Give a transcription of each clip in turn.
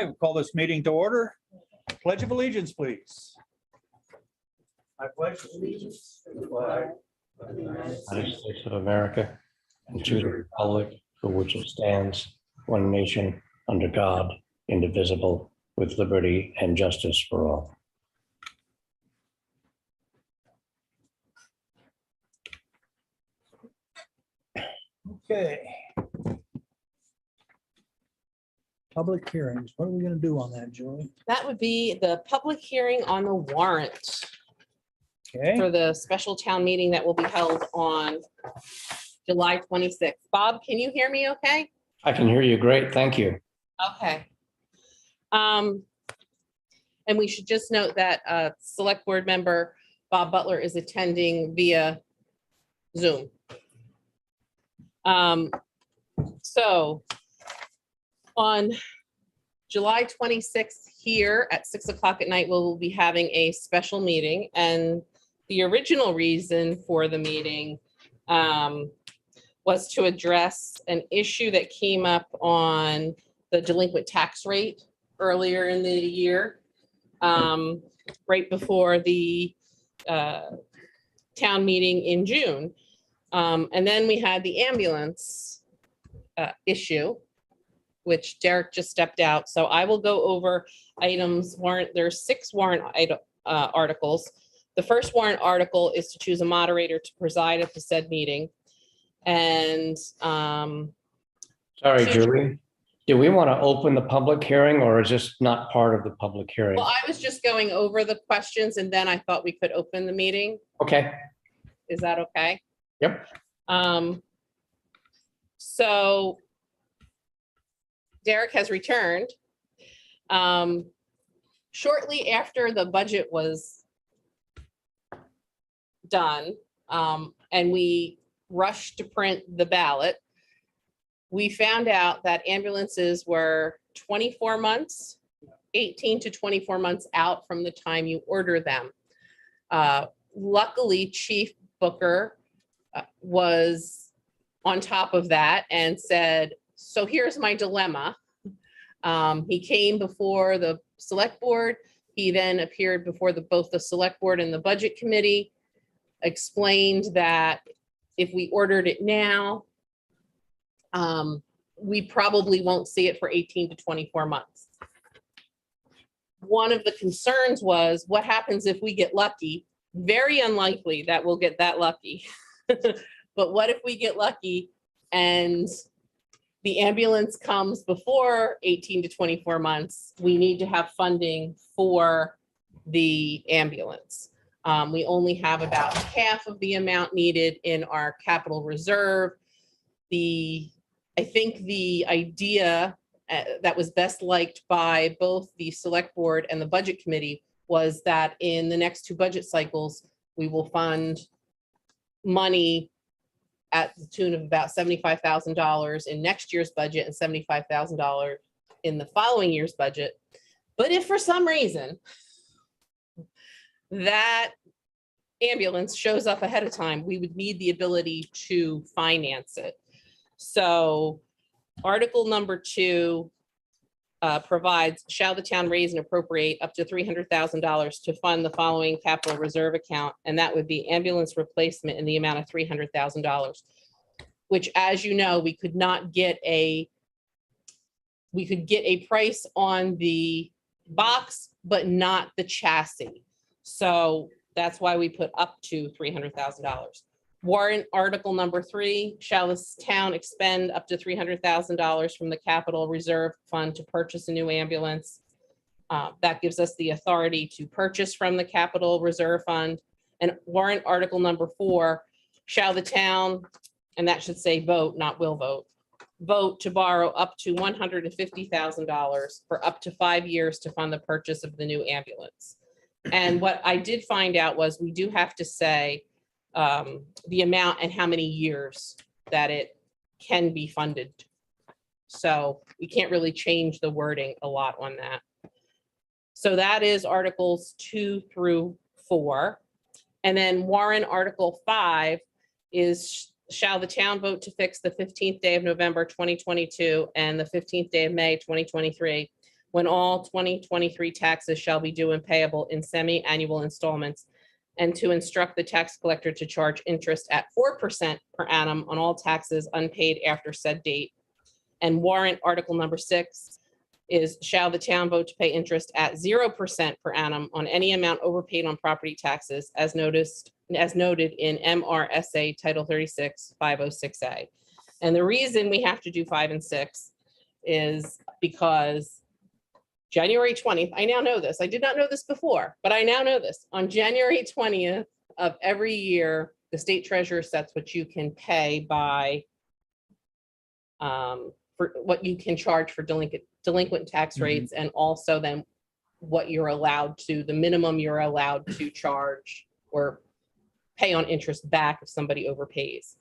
Okay, we'll call this meeting to order. Pledge of allegiance, please. I pledge allegiance to the flag of the United United States of America and to the republic for which it stands, one nation, under God, indivisible, with liberty and justice for all. Okay. Public hearings. What are we going to do on that, Julie? That would be the public hearing on the warrant Okay, for the special town meeting that will be held on July 26th. Bob, can you hear me okay? I can hear you great, thank you. Okay. And we should just note that Select Board member Bob Butler is attending via Zoom. So on July 26th here at 6 o'clock at night, we'll be having a special meeting. And the original reason for the meeting was to address an issue that came up on the delinquent tax rate earlier in the year, right before the town meeting in June. And then we had the ambulance issue, which Derek just stepped out. So I will go over items warrant. There's 6 warrant articles. The first warrant article is to choose a moderator to preside at the said meeting. And Sorry, Julie. Do we want to open the public hearing or is this not part of the public hearing? well, I was just going over the questions and then I thought we could open the meeting. Okay, Is that okay? yep. So Derek has returned. Shortly after the budget was done, and we rushed to print the ballot, we found out that ambulances were 24 months, 18 to 24 months out from the time you order them. Luckily, Chief Booker was on top of that and said, so here's my dilemma. He came before the select board. He then appeared before both the select board and the budget committee, explained that if we ordered it now, we probably won't see it for 18 to 24 months. One of the concerns was what happens if we get lucky? Very unlikely that we'll get that lucky. But what if we get lucky and the ambulance comes before 18 to 24 months? We need to have funding for the ambulance. We only have about half of the amount needed in our capital reserve. I think the idea that was best liked by both the select board and the budget committee was that in the next 2 budget cycles, we will fund money at the tune of about $75,000 in next year's budget and $75,000 in the following year's budget. But if for some reason that ambulance shows up ahead of time, we would need the ability to finance it. So article number 2 provides, shall the town raise and appropriate up to $300,000 to fund the following capital reserve account? And that would be ambulance replacement in the amount of $300,000, which, as you know, we could get a price on the box, but not the chassis. So that's why we put up to $300,000. Warrant article number 3, shall this town expend up to $300,000 from the capital reserve fund to purchase a new ambulance? That gives us the authority to purchase from the capital reserve fund. And warrant article number 4, shall the town, and that should say vote, not will vote, vote to borrow up to $150,000 for up to 5 years to fund the purchase of the new ambulance. And what I did find out was we do have to say the amount and how many years that it can be funded. So we can't really change the wording a lot on that. So that is articles 2 through 4. And then warrant article 5 is, shall the town vote to fix the 15th day of November 2022 and the 15th day of May 2023 when all 2023 taxes shall be due and payable in semi-annual installments, and to instruct the tax collector to charge interest at 4% per annum on all taxes unpaid after said date. And warrant article number 6 is, shall the town vote to pay interest at 0% per annum on any amount overpaid on property taxes as noted in MRSA Title 36, 506A. And the reason we have to do 5 and 6 is because January 20th, I now know this. I did not know this before, but I now know this. On January 20th of every year, the state treasurer sets what you can pay by for what you can charge for delinquent tax rates, and also then what you're allowed to, the minimum you're allowed to charge or pay on interest back if somebody overpays.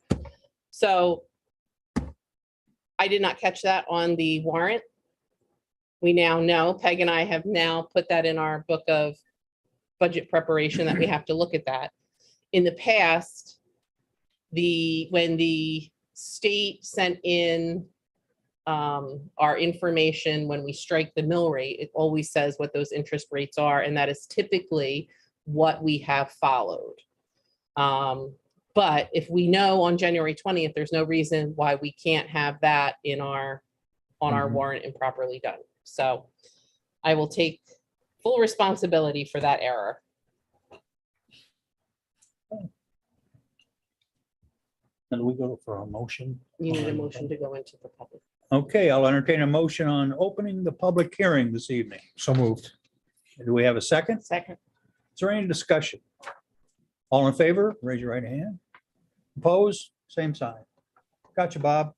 So I did not catch that on the warrant. We now know, Peg and I have now put that in our book of budget preparation, that we have to look at that. In the past, when the state sent in our information, when we strike the mill rate, it always says what those interest rates are, and that is typically what we have followed. But if we know on January 20th, there's no reason why we can't have that in our warrant and properly done. So I will take full responsibility for that error. And we go for a motion. You need a motion to go into the public. Okay, I'll entertain a motion on opening the public hearing this evening. So moved. Do we have a second? Second. Is there any discussion? All in favor, raise your right hand. Opposed, same sign. Gotcha, Bob.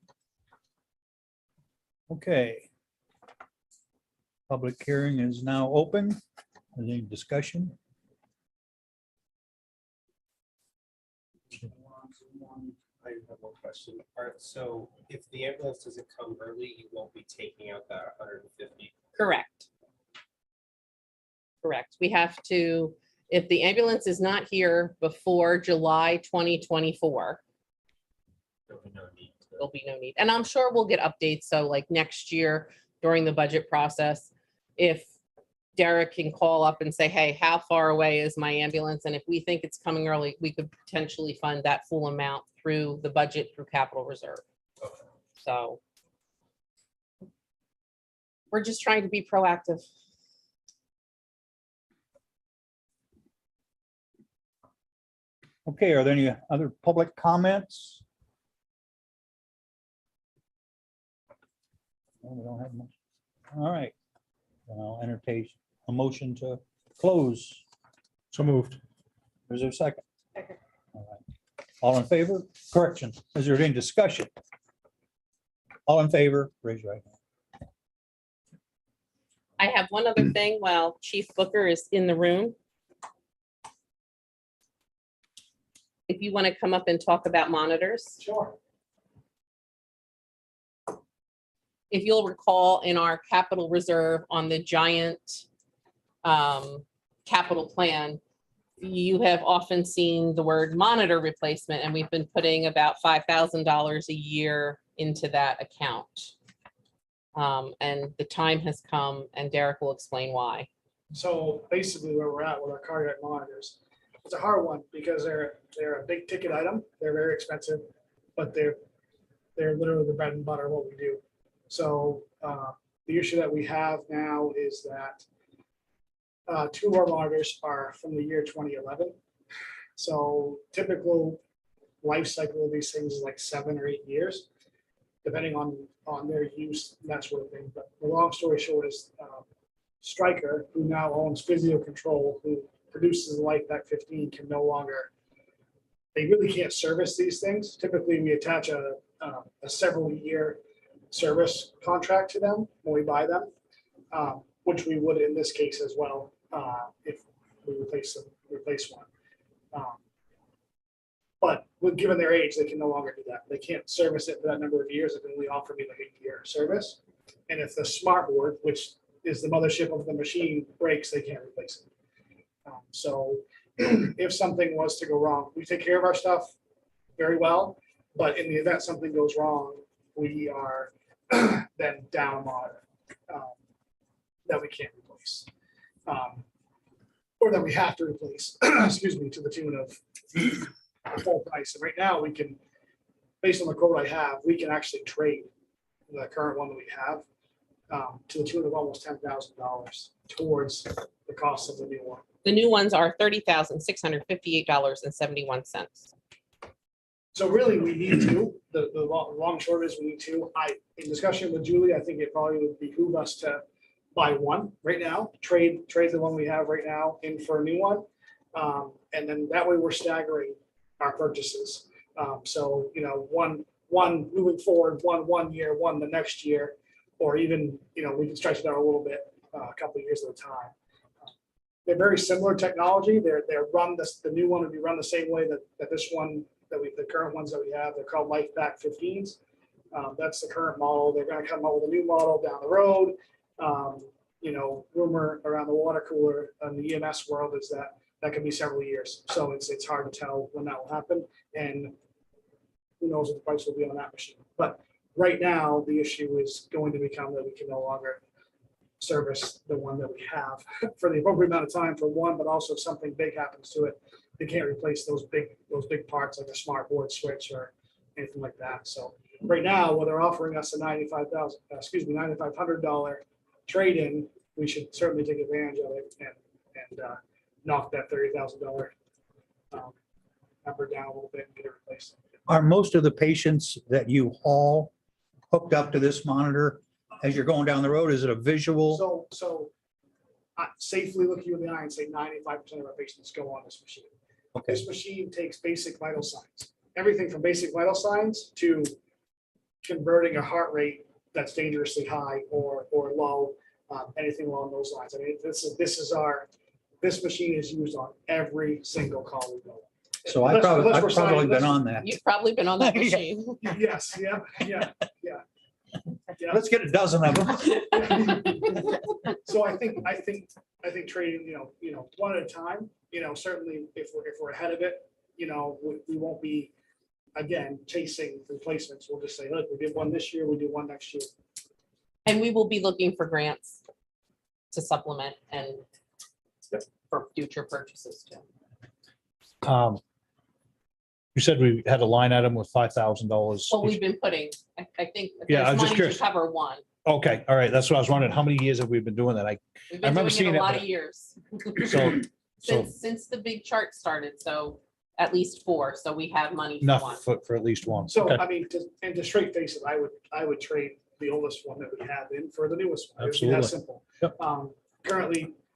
Okay. Public hearing is now open. Any discussion? I have one question. So if the ambulance doesn't come early, you won't be taking out that 150. Correct. Correct. We have to, if the ambulance is not here before July 2024, There'll be no need to. there'll be no need. And I'm sure we'll get updates. So like next year during the budget process, if Derek can call up and say, hey, how far away is my ambulance? And if we think it's coming early, we could potentially fund that full amount through the budget, through capital reserve. Okay. So we're just trying to be proactive. Okay, are there any other public comments? No, we don't have much. All right. Then I'll entertain a motion to close. So moved. Is there a second? Second. All right. All in favor? Correction. Is there any discussion? All in favor, raise your right hand. I have one other thing while Chief Booker is in the room. If you want to come up and talk about monitors. Sure. If you'll recall, in our capital reserve on the giant capital plan, you have often seen the word monitor replacement, and we've been putting about $5,000 a year into that account. And the time has come, and Derek will explain why. So basically where we're at with our cardiac monitors, it's a hard one because they're a big ticket item. They're very expensive, but they're literally the bread and butter of what we do. So the issue that we have now is that 2 of our monitors are from the year 2011. So typical life cycle of these things is like 7 or 8 years, depending on their use, that sort of thing. But the long story short is Stryker, who now owns Physio Control, who produces the LifePak 15, can no longer, they really can't service these things. Typically, we attach a several year service contract to them when we buy them, which we would in this case as well if we replace one. But given their age, they can no longer do that. They can't service it for that number of years. They can only offer me like a year service. And if the smart board, which is the mothership of the machine, breaks, they can't replace it. So if something was to go wrong, we take care of our stuff very well, but in the event something goes wrong, we are then down on it. that we can't replace. Or that we have to replace, excuse me, to the tune of the full price. And right now, we can, based on the quote I have, we can actually trade the current one that we have to the tune of almost $10,000 towards the cost of the new one. The new ones are $30,658.71. So really, we need to, the long and short is we need to, in discussion with Julie, I think it probably would behoove us to buy one right now, trade the one we have right now in for a new one. And then that way we're staggering our purchases. So, you know, one moving forward, one year, one the next year, or even, you know, we can stretch it out a little bit, a couple of years at a time. They're very similar technology. They're run the new one would be run the same way that this one the current ones that we have. They're called LifePak 15s. That's the current model. They're going to come out with a new model down the road. You know, rumor around the water cooler and the EMS world is that could be several years. So it's hard to tell when that will happen, and who knows what the price will be on that machine. But right now, the issue is going to become that we can no longer service the one that we have for the appropriate amount of time for one, but also if something big happens to it, they can't replace those big parts like a smart board switch or anything like that. So right now, when they're offering us a $9,500 trade-in, we should certainly take advantage of it and knock that $30,000 number down a little bit and get it replaced. Are most of the patients that you haul hooked up to this monitor as you're going down the road? Is it a visual? So I safely look you in the eye and say 95% of our patients go on this machine. Okay, This machine takes basic vital signs, everything from basic vital signs to converting a heart rate that's dangerously high or low, anything along those lines. I mean, this machine is used on every single call we go. so I've probably been on that. You've probably been on that Yeah. machine. Yes, yeah. Let's get a dozen of them. So I think trading, you know, one at a time, you know, certainly if we're ahead of it, you know, we won't be, again, chasing replacements. We'll just say, look, we did one this year, we do one next year. And we will be looking for grants to supplement and for future purchases too. You said we had a line item with $5,000. Well, we've been putting, I think. Yeah, I there's was just money curious. to cover one. Okay, all right, that's what I was wondering. How many years have we been doing that? We've I been remember doing seeing it a it, lot but- of years. So Since the big chart started, so at least 4, so we have money for one. enough for at least one. So, Okay. I mean, to straight face it, I would trade the oldest one that we have in for the newest one. It would be that Absolutely. simple. Yep.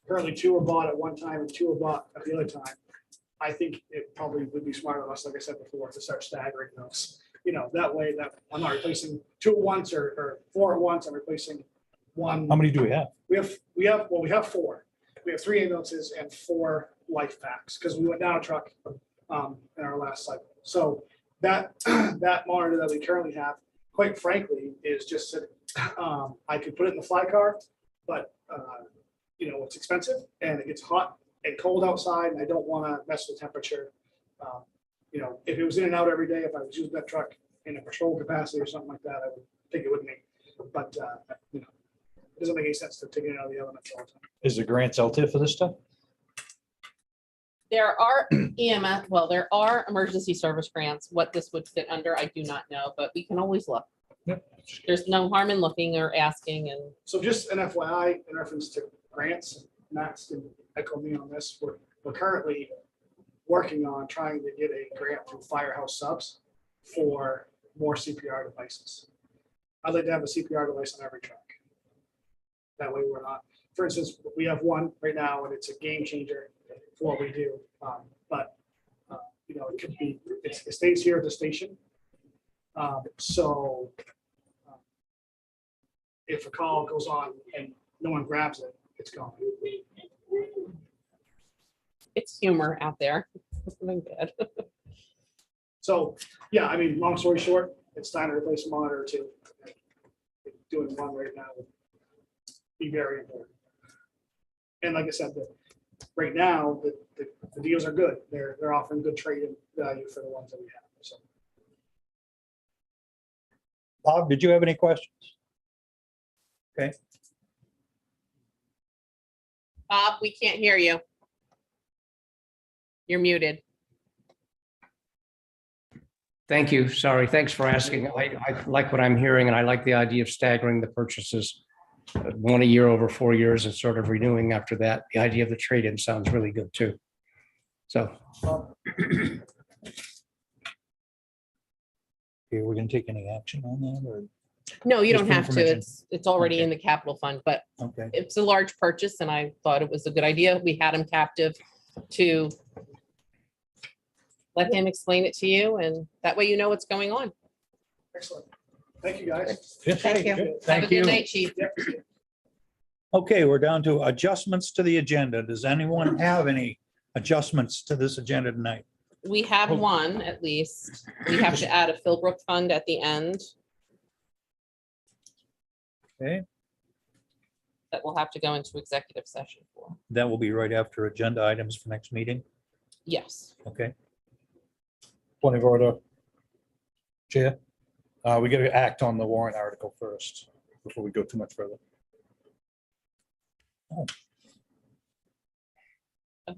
Currently 2 were bought at one time and 2 were bought at the other time. I think it probably would be smart of us, like I said before, to start staggering those. You know, that way that I'm not replacing 2 at once or 4 at once. I'm replacing one. How many do we have? We have 4. We have 3 ambulances and 4 life packs because we went down a truck in our last cycle. So that monitor that we currently have, quite frankly, is just sitting. I could put it in the fly car, but you know, it's expensive and it gets hot and cold outside, and I don't want to mess with temperature. You know, if it was in and out every day, if I was using that truck in a patrol capacity or something like that, I would take it with me. But you know, it doesn't make any sense to take it out of the elements all the time. Is there grants out there for this stuff? There are EMS, well, there are emergency service grants. What this would fit under, I do not know, but we can always look. Yep. There's no harm in looking or asking, and So just an FYI, in reference to grants, Max can echo me on this. We're currently working on trying to get a grant through Firehouse Subs for more CPR devices. I'd like to have a CPR device on every truck. That way we're not, for instance, we have one right now and it's a game changer for what we do. But you know, it could be, it stays here at the station. So if a call goes on and no one grabs it, it's gone. it's humor out there. Something good. So, yeah, I mean, long story short, it's time to replace a monitor or 2. Doing one right now would be very important. And like I said, right now, the deals are good. They're offering good trade-in value for the ones that we have. So Bob, did you have any questions? Okay. Bob, we can't hear you. You're muted. Thank you. Sorry. Thanks for asking. I like what I'm hearing, and I like the idea of staggering the purchases. One a year over 4 years and sort of renewing after that. The idea of the trade-in sounds really good too. So, Okay, we're gonna take any action on that or, No, you Just don't for have to. information. It's already Okay. in the capital fund, but okay, it's a large purchase and I thought it was a good idea. We had him captive to let him explain it to you and that way you know what's going on. Excellent. Thank you, guys. Thank you. Have a Thank you. good night, chief. Yep. Okay, we're down to adjustments to the agenda. Does anyone have any adjustments to this agenda tonight? We have one at least. We have to add a Philbrook fund at the end Okay, that we'll have to go into executive session for. that will be right after agenda items for next meeting. Yes. Okay, Point of order. Chair, we got to act on the warrant article first before we go too much further.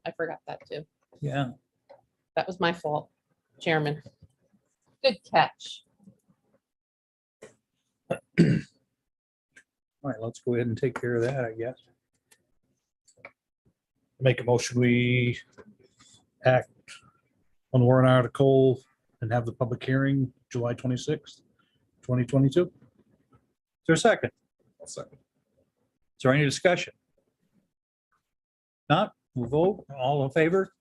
I forgot that too. yeah, That was my fault, Chairman. Good catch. all right, let's go ahead and take care of that, I guess. Make a motion, we act on the warrant article and have the public hearing July 26th, 2022. Is there a second? Is there any discussion? Not, we'll vote, all in favor?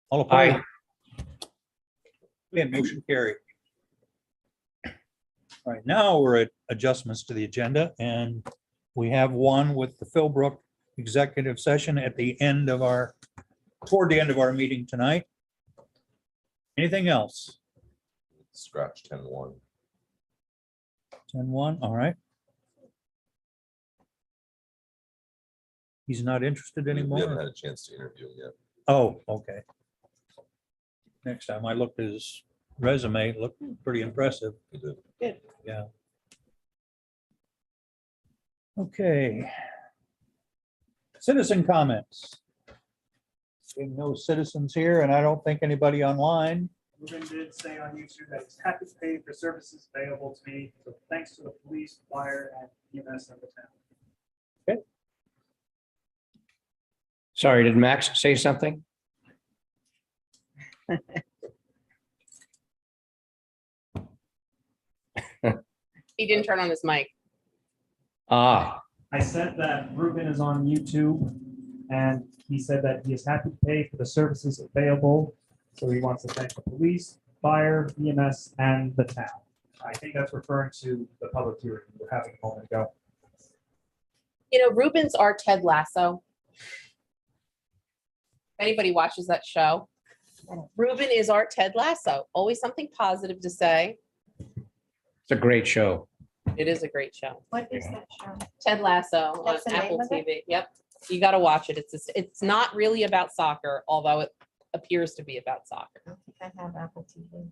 All opposed? Aye. Okay, motion carried. All right, now we're at adjustments to the agenda, and we have one with the Philbrook executive session at the end of our, toward the end of our meeting tonight. Anything else? Scratch 10-1. 10-1, all right. He's not interested We haven't anymore? had a chance to interview him yet. Oh, okay. Next time I looked at his resume, it looked pretty impressive. He did. Yeah. Okay. Citizen comments. Seeing no citizens here, and I don't think anybody online. Ruben did say on YouTube that he's happy to pay for services available to me, so thanks to the police, fire, and EMS of the town. sorry, did Max say something? He didn't turn on his mic. Ah, I said that Ruben is on YouTube, and he said that he is happy to pay for the services available. So he wants to thank the police, fire, EMS, and the town. I think that's referring to the public hearing we were having a moment ago. You know, Ruben's our Ted Lasso. If anybody watches that show, Ruben is our Ted Lasso. Always something positive to say. it's a great show. It is a great show. What is that show? Ted Lasso on That's the name Apple of it? TV. Yep. You got to watch it. It's not really about soccer, although it appears to be about soccer. I don't think I have Apple TV.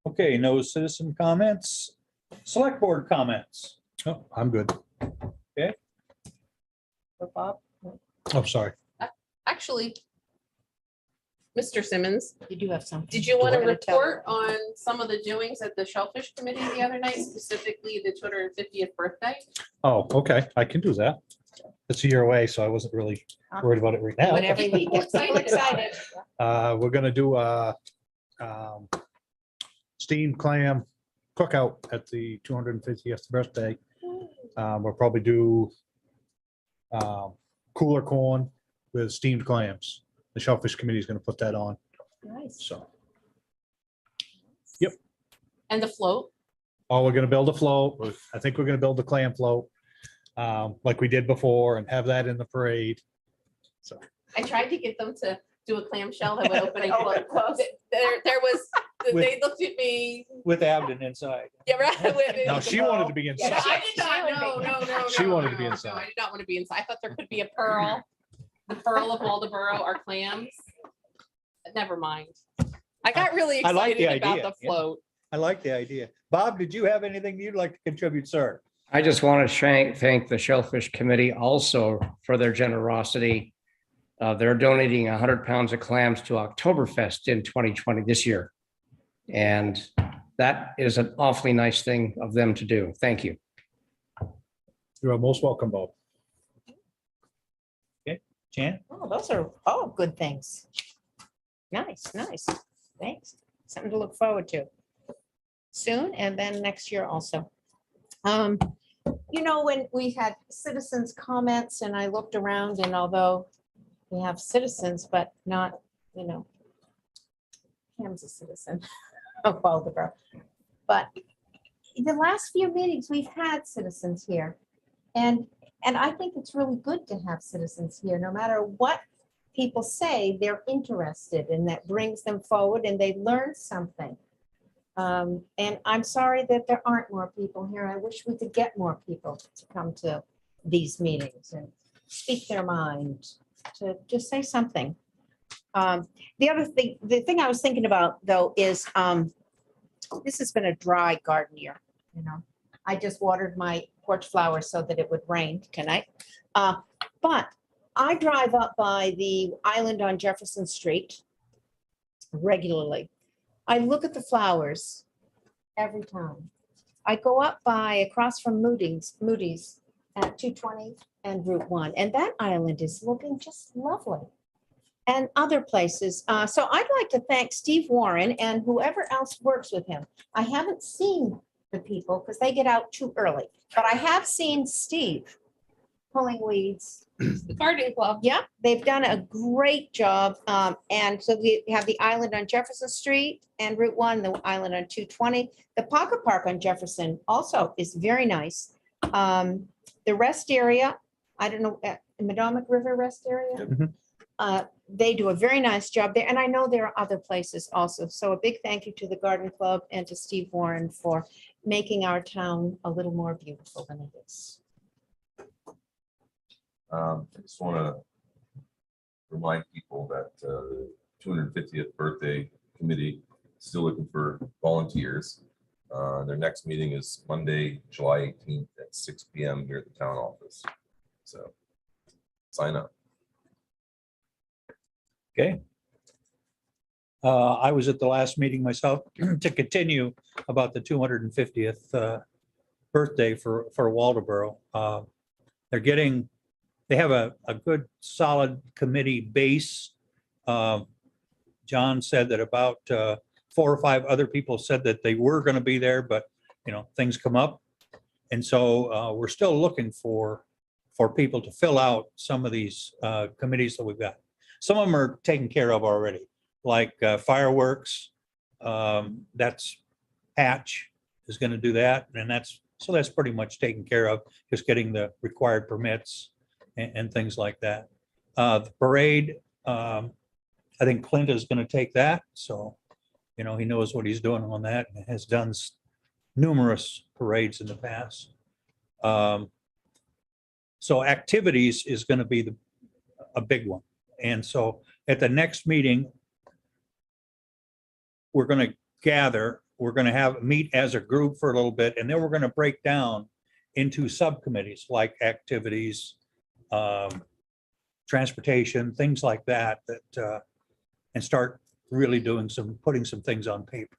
Okay, no citizen comments. Select board comments. Oh, I'm good. So, Bob, Oh, sorry. actually, Mr. Simmons, You do have something. did you want to We're gonna tell report on some of the doings at the Shellfish Committee the other night, specifically the 250th birthday? Oh, okay, I can do that. It's a year away, so I wasn't really worried about it right now. Whenever he gets so Excited about it. excited. We're gonna do a steamed clam cookout at the 250th birthday. We'll probably do cooler corn with steamed clams. The Shellfish Committee is gonna put that on, Nice. so. And the float. Oh, we're gonna build a float. I think we're gonna build the clam float, like we did before and have that in the parade. So, I tried to get them to do a clamshell that would open and close. There was, they looked at me. With Abden inside. Yeah, right. now she wanted to be Yeah, inside. I did not, no. She wanted to be no, inside. I did not want to be inside. I thought there could be a pearl. The pearl of Waldeboro are clams. Never mind. I got really I like the excited about idea, the float. I like the idea. Bob, did you have anything you'd like to contribute, sir? I just want to thank the Shellfish Committee also for their generosity. They're donating 100 pounds of clams to Oktoberfest in 2020 this year. And that is an awfully nice thing of them to do. Thank you. You're most welcome, Bob. Jan? Oh, those are all good things. Nice, nice. Thanks. Something to look forward to. Soon and then next year also. You know, when we had citizens' comments and I looked around and although we have citizens, but not, you know, Cam's a citizen of Waldeboro. But the last few meetings, we've had citizens here. And I think it's really good to have citizens here, no matter what people say, they're interested and that brings them forward and they learn something. And I'm sorry that there aren't more people here. I wish we could get more people to come to these meetings and speak their mind, to just say something. The thing I was thinking about though is this has been a dry garden year, you know. I just watered my porch flowers so that it would rain tonight. But I drive up by the island on Jefferson Street regularly. I look at the flowers every time. I go up by across from Moody's at 220 and Route 1, and that island is looking just lovely. And other places. So I'd like to thank Steve Warren and whoever else works with him. I haven't seen the people because they get out too early, but I have seen Steve pulling weeds. The garden club. Yeah, they've done a great job. And so we have the island on Jefferson Street and Route 1, the island on 220. The Pocket Park on Jefferson also is very nice. The rest area, I don't know, Madomic River Rest Area. They do a very nice job there. And I know there are other places also. So a big thank you to the Garden Club and to Steve Warren for making our town a little more beautiful than it is. I just want to remind people that the 250th birthday committee is still looking for volunteers. Their next meeting is Monday, July 18th at 6 p.m. here at the town office. So sign up. Okay. I was at the last meeting myself to continue about the 250th birthday for Waldeboro. They have a good solid committee base. John said that about 4 or 5 other people said that they were going to be there, but you know, things come up. And so we're still looking for people to fill out some of these committees that we've got. Some of them are taken care of already, like fireworks. That's Patch is going to do that. And that's pretty much taken care of, just getting the required permits and things like that. The parade, I think Clint is going to take that. So, you know, he knows what he's doing on that and has done numerous parades in the past. So activities is going to be a big one. And so at the next meeting, we're going to gather, we're going to meet as a group for a little bit, and then we're going to break down into subcommittees like activities, transportation, things like that, and start really putting some things on paper.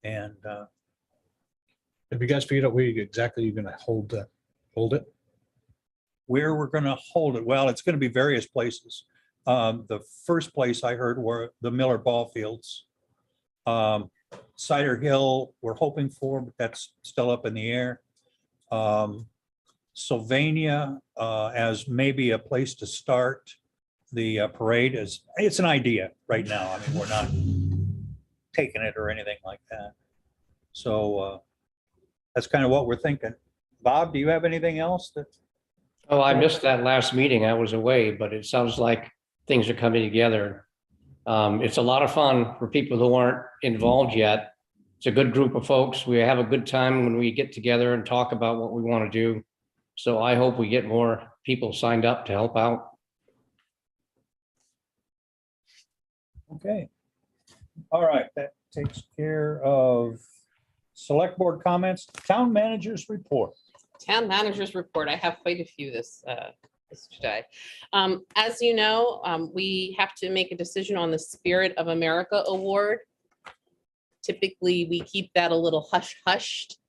And Have you guys figured out where exactly you're gonna hold it? where we're going to hold it, well, it's going to be various places. The first place I heard were the Miller Ball Fields. Cider Hill, we're hoping for, but that's still up in the air. Sylvania as maybe a place to start the parade it's an idea right now. I mean, we're not taking it or anything like that. So that's kind of what we're thinking. Bob, do you have anything else that? Oh, I missed that last meeting. I was away, but it sounds like things are coming together. It's a lot of fun for people who aren't involved yet. It's a good group of folks. We have a good time when we get together and talk about what we want to do. So I hope we get more people signed up to help out. Okay. All right, that takes care of select board comments. Town managers report. Town managers report. I have quite a few this today. As you know, we have to make a decision on the Spirit of America Award. Typically, we keep that a little hushed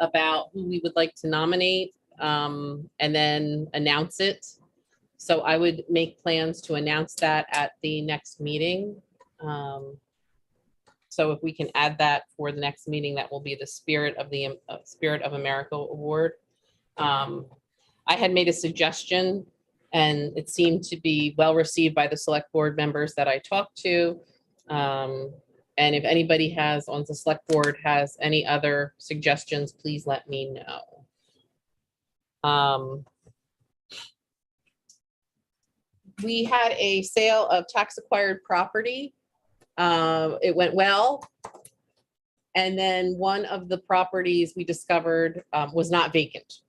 about who we would like to nominate and then announce it. So I would make plans to announce that at the next meeting. So if we can add that for the next meeting, that will be the Spirit of America Award. I had made a suggestion and it seemed to be well received by the select board members that I talked to. And if anybody on the select board has any other suggestions, please let me know. We had a sale of tax acquired property. It went well. And then one of the properties we discovered was not vacant.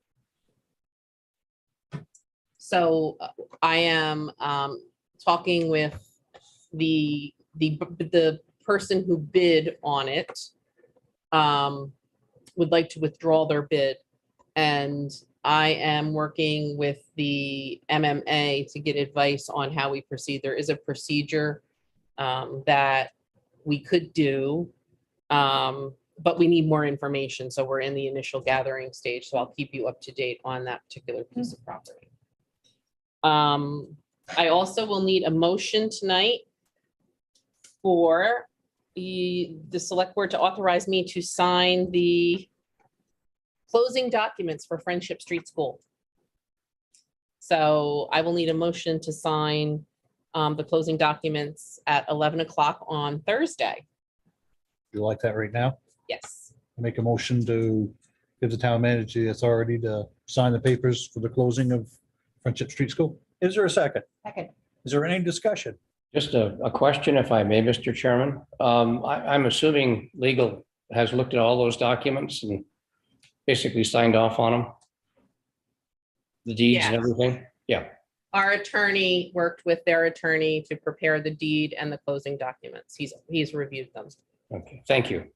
So I am talking with the person who bid on it, would like to withdraw their bid. And I am working with the MMA to get advice on how we proceed. There is a procedure that we could do, but we need more information. So we're in the initial gathering stage. So I'll keep you up to date on that particular piece of property. I also will need a motion tonight for the select board to authorize me to sign the closing documents for Friendship Street School. So I will need a motion to sign the closing documents at 11 o'clock on Thursday. You like that right now? Yes. Make a motion to give the town manager the authority to sign the papers for the closing of Friendship Street School. Is there a second? Second. Is there any discussion? Just a question, if I may, Mr. Chairman. I'm assuming legal has looked at all those documents and basically signed off on them? The deeds and Yes. everything? Yeah. Our attorney worked with their attorney to prepare the deed and the closing documents. He's reviewed them. Okay, thank you.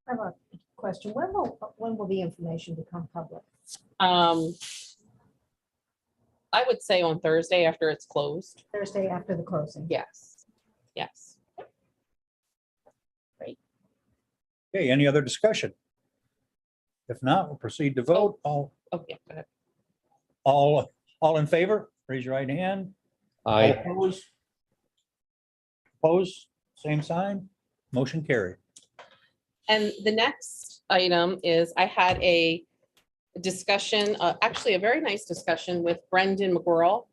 I have a question. When will the information become public? I would say on Thursday after it's closed. Thursday after the closing? Yes. Yes. Okay, any other discussion? If not, we'll proceed to vote. All Okay, go ahead. all in favor, raise your right hand. All I, opposed? Opposed, same sign, motion carried. And the next item is I had a discussion, actually a very nice discussion with Brendan McGurl,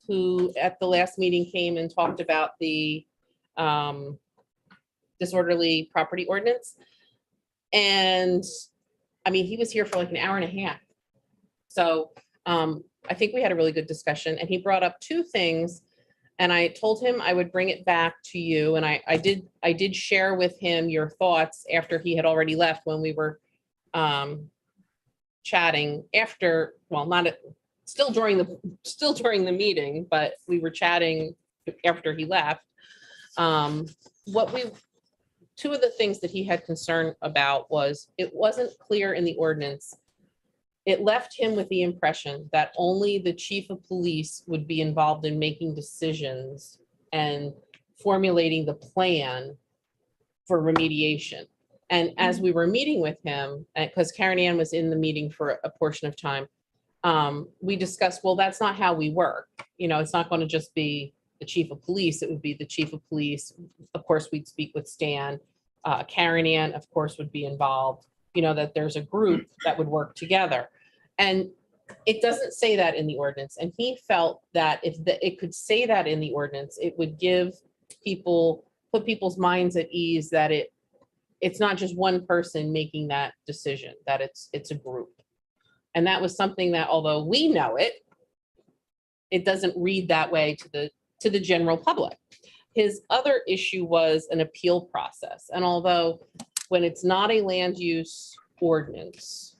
who at the last meeting came and talked about the disorderly property ordinance. And I mean, he was here for like an hour and a half. So I think we had a really good discussion and he brought up two things. And I told him I would bring it back to you. And I did share with him your thoughts after he had already left when we were chatting after, well, still during the meeting, but we were chatting after he left. Two of the things that he had concern about was it wasn't clear in the ordinance. It left him with the impression that only the chief of police would be involved in making decisions and formulating the plan for remediation. And as we were meeting with him, because Karen Ann was in the meeting for a portion of time, we discussed, well, that's not how we work. You know, it's not going to just be the chief of police. It would be the chief of police. Of course, we'd speak with Stan. Karen Ann, of course, would be involved. You know, that there's a group that would work together. And it doesn't say that in the ordinance. And he felt that if it could say that in the ordinance, it would put people's minds at ease that it's not just one person making that decision, that it's a group. And that was something that, although we know it doesn't read that way to the general public. His other issue was an appeal process. And although when it's not a land use ordinance,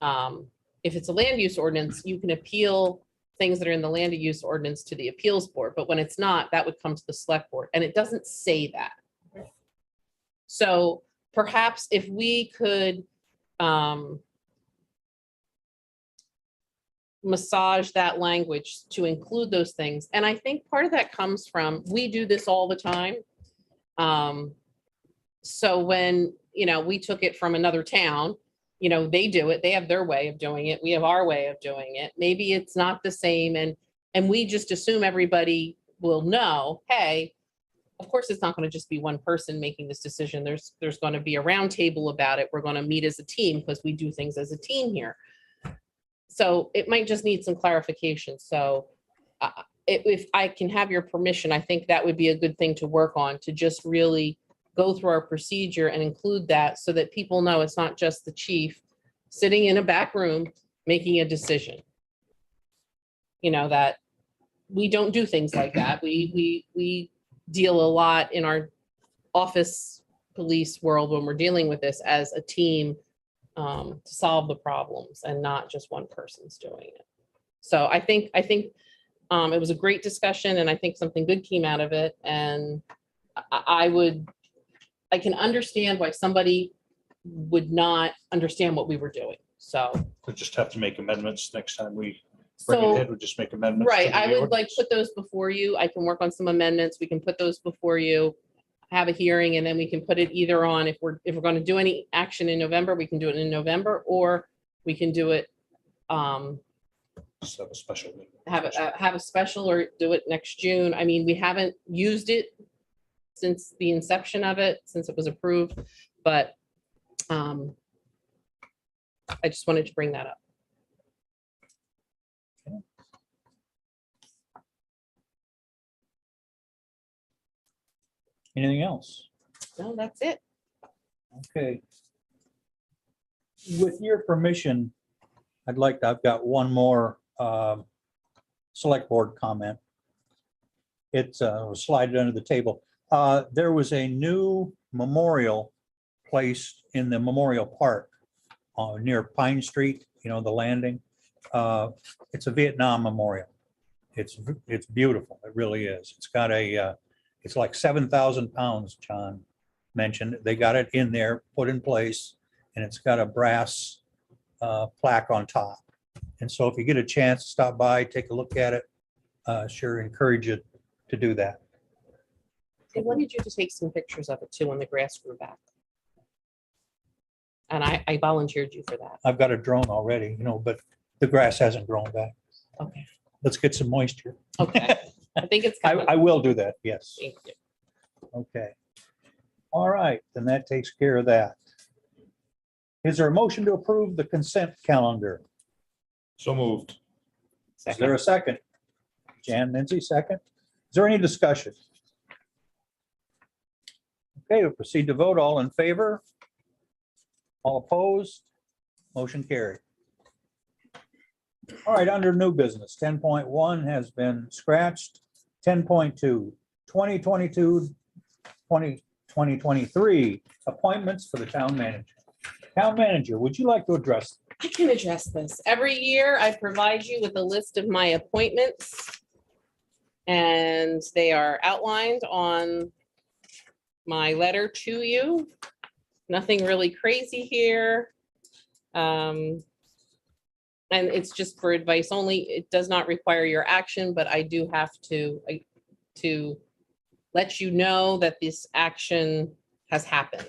if it's a land use ordinance, you can appeal things that are in the land use ordinance to the appeals board. But when it's not, that would come to the select board. And it doesn't say that. So perhaps if we could massage that language to include those things. And I think part of that comes from, we do this all the time. So when, we took it from another town, they do it, they have their way of doing it, we have our way of doing it. Maybe it's not the same, and we just assume everybody will know, hey, of course, it's not going to just be one person making this decision. There's going to be a round table about it. We're going to meet as a team because we do things as a team here. So it might just need some clarification. So if I can have your permission, I think that would be a good thing to work on, to just really go through our procedure and include that so that people know it's not just the chief sitting in a back room making a decision. That we don't do things like that. We deal a lot in our office police world when we're dealing with this as a team to solve the problems, and not just one person's doing it. So I think it was a great discussion, and I think something good came out of it. And I can understand why somebody would not understand what we were doing. So We just have to make amendments next time we bring it in. We just make amendments. to right, the I would ordinance. put those before you. I can work on some amendments. We can put those before you, have a hearing, and then we can put it either on, if we're going to do any action in November, we can do it in November, or we can do it, Just have a special meeting. have a special, or do it next June. I mean, we haven't used it since the inception of it, since it was approved, but I just wanted to bring that up. Anything else? No, that's it. Okay. With your permission, I've got one more select board comment. It's slided under the table. There was a new memorial placed in the Memorial Park near Pine Street, the landing. It's a Vietnam memorial. It's beautiful. It really is. It's got it's like 7,000 pounds, John mentioned. They got it in there, put in place, and it's got a brass plaque on top. And so if you get a chance to stop by, take a look at it, sure encourage you to do that. They wanted you to take some pictures of it too when the grass grew back. And I volunteered you for that. I've got a drone already, but the grass hasn't grown back. Okay. Let's get some moisture. Okay. I think it's coming. I will do that, yes. Thank you. Okay. All right, then that takes care of that. Is there a motion to approve the consent calendar? So moved. Is there a second? Jan Lindsay, second. Is there any discussion? Okay, we'll proceed to vote. All in favor? All opposed? Motion carried. All right, under new business, 10.1 has been scratched. 10.2, 2022, 2023 appointments for the town manager. Town manager, would you like to address? I can address this. Every year I provide you with a list of my appointments. And they are outlined on my letter to you. Nothing really crazy here. And it's just for advice only. It does not require your action, but I do have to let you know that this action has happened.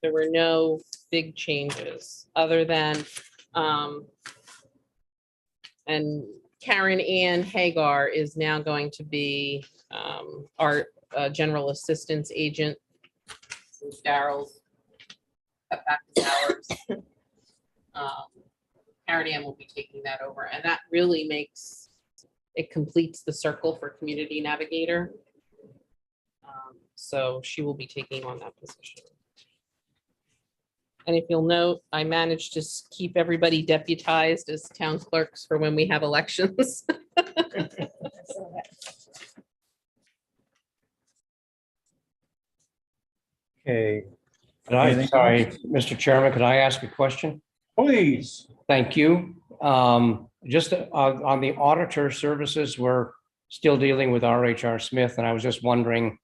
There were no big changes other than, and Karen Ann Hagar is now going to be our general assistance agent, since Daryl's cut back his hours. Karen Ann will be taking that over, and that really it completes the circle for community navigator. So she will be taking on that position. And if you'll note, I managed to keep everybody deputized as town clerks for when we have elections. Okay, Sorry, Mr. Chairman, could I ask a question? please. Thank you. Just on the auditor services, we're still dealing with RHR Smith, and I was just wondering,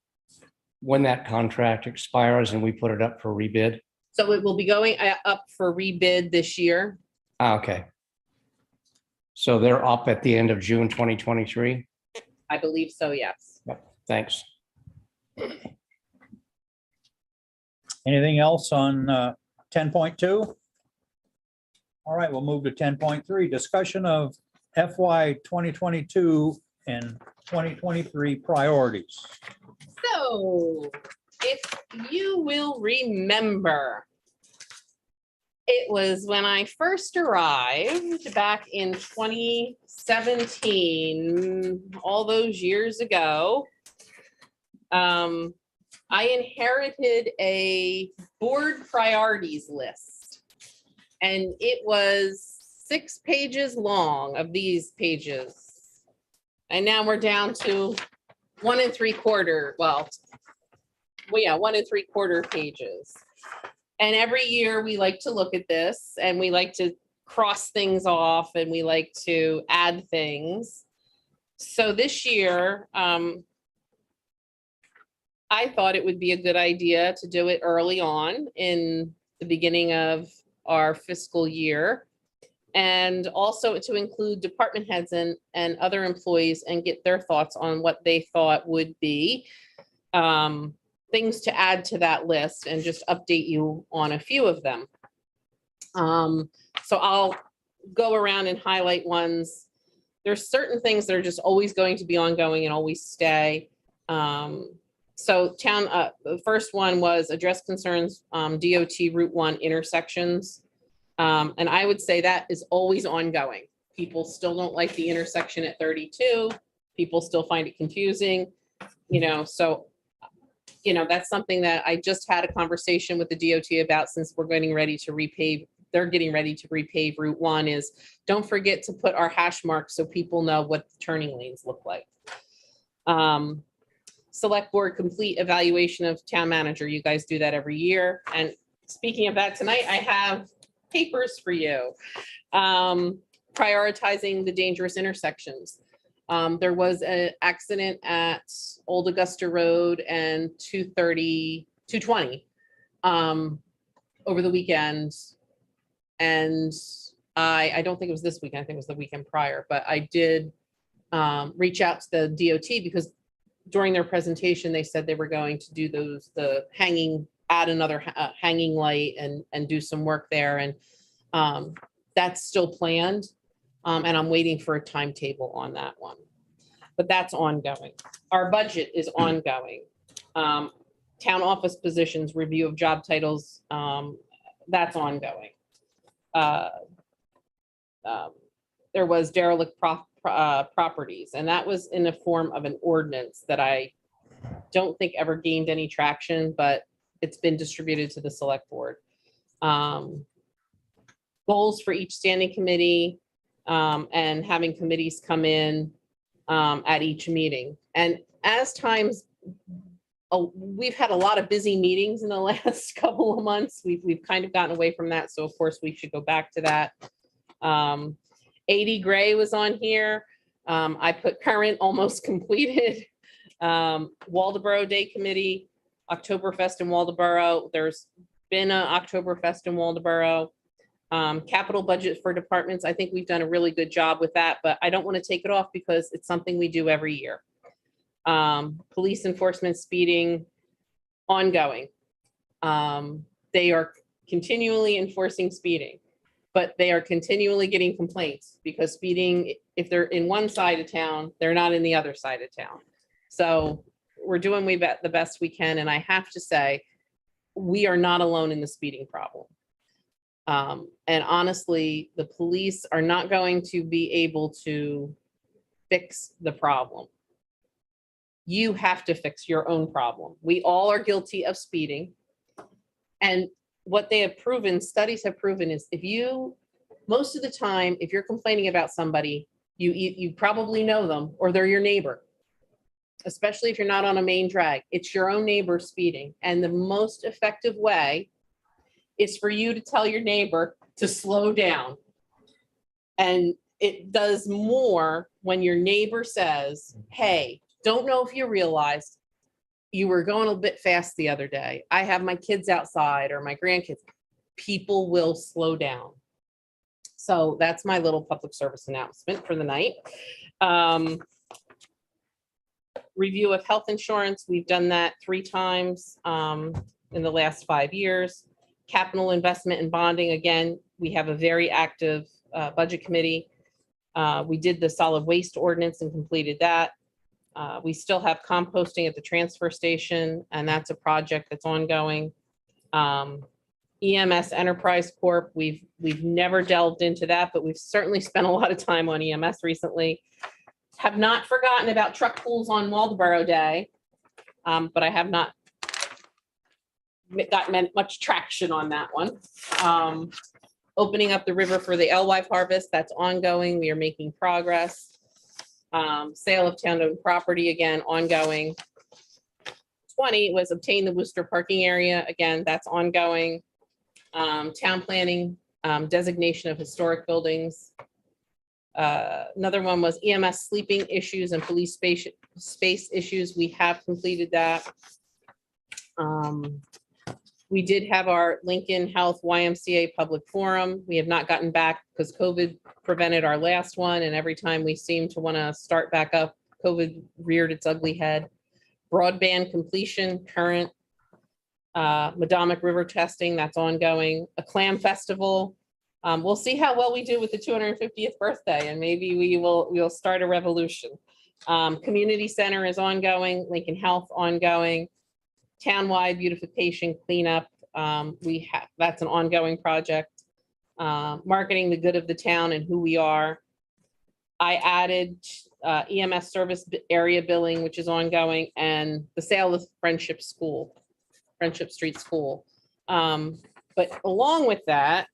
when that contract expires and we put it up for rebid? So it will be going up for rebid this year. Okay. So they're up at the end of June 2023? I believe so, yes. Thanks. Anything else on 10.2? All right, we'll move to 10.3, discussion of FY 2022 and 2023 priorities. So if you will remember, it was when I first arrived back in 2017, all those years ago. I inherited a board priorities list. And it was 6 pages long of these pages. And now we're down to 1 3/4, well, yeah, 1 3/4 pages. And every year we like to look at this and we like to cross things off and we like to add things. So this year, I thought it would be a good idea to do it early on in the beginning of our fiscal year. And also to include department heads and other employees and get their thoughts on what they thought would be things to add to that list and just update you on a few of them. So I'll go around and highlight ones. There's certain things that are just always going to be ongoing and always stay. So the first one was address concerns, DOT Route 1 intersections. And I would say that is always ongoing. People still don't like the intersection at 32. People still find it confusing, so, that's something that I just had a conversation with the DOT about since we're getting ready to repave. They're getting ready to repave Route 1 is don't forget to put our hash marks so people know what the turning lanes look like. Select board complete evaluation of town manager. You guys do that every year. And speaking of that tonight, I have papers for you. Prioritizing the dangerous intersections. There was an accident at Old Augusta Road and 220 over the weekend. And I don't think it was this weekend, I think it was the weekend prior, but I did reach out to the DOT because during their presentation, they said they were going to do add another hanging light and do some work there. And that's still planned. And I'm waiting for a timetable on that one. But that's ongoing. Our budget is ongoing. Town office positions, review of job titles, that's ongoing. There was derelict properties, and that was in the form of an ordinance that I don't think ever gained any traction, but it's been distributed to the select board. Goals for each standing committee, and having committees come in at each meeting. And as times, we've had a lot of busy meetings in the last couple of months. We've kind of gotten away from that. So of course we should go back to that. 80 Gray was on here. I put current, almost completed. Waldeboro Day Committee, Oktoberfest in Waldeboro. There's been an Oktoberfest in Waldeboro. Capital budget for departments. I think we've done a really good job with that, but I don't want to take it off because it's something we do every year. Police enforcement, speeding, ongoing. They are continually enforcing speeding, but they are continually getting complaints because speeding, if they're in one side of town, they're not in the other side of town. So we're doing the best we can. And I have to say, we are not alone in the speeding problem. And honestly, the police are not going to be able to fix the problem. You have to fix your own problem. We all are guilty of speeding. And what they have proven, studies have proven, is most of the time, if you're complaining about somebody, you probably know them or they're your neighbor, especially if you're not on a main drag. It's your own neighbor speeding. And the most effective way is for you to tell your neighbor to slow down. And it does more when your neighbor says, hey, don't know if you realized, you were going a bit fast the other day. I have my kids outside or my grandkids. People will slow down. So that's my little public service announcement for the night. Review of health insurance. We've done that 3 times in the last 5 years. Capital investment and bonding. Again, we have a very active budget committee. We did the solid waste ordinance and completed that. We still have composting at the transfer station, and that's a project that's ongoing. EMS Enterprise Corp, we've never delved into that, but we've certainly spent a lot of time on EMS recently. Have not forgotten about truck pools on Waldeboro Day, but I have not got much traction on that one. Opening up the river for the alewife harvest, that's ongoing. We are making progress. Sale of town-owned property, again, ongoing. 20 was obtain the Worcester parking area. Again, that's ongoing. Town planning, designation of historic buildings. Another one was EMS sleeping issues and police space issues. We have completed that. We did have our Lincoln Health YMCA public forum. We have not gotten back because COVID prevented our last one. And every time we seem to want to start back up, COVID reared its ugly head. Broadband completion, current. Madomic River testing, that's ongoing. A clam festival. We'll see how well we do with the 250th birthday, and maybe we'll start a revolution. Community center is ongoing. Lincoln Health ongoing. Townwide beautification cleanup. That's an ongoing project. Marketing the good of the town and who we are. I added EMS service area billing, which is ongoing, and the sale of Friendship Street School. But along with that,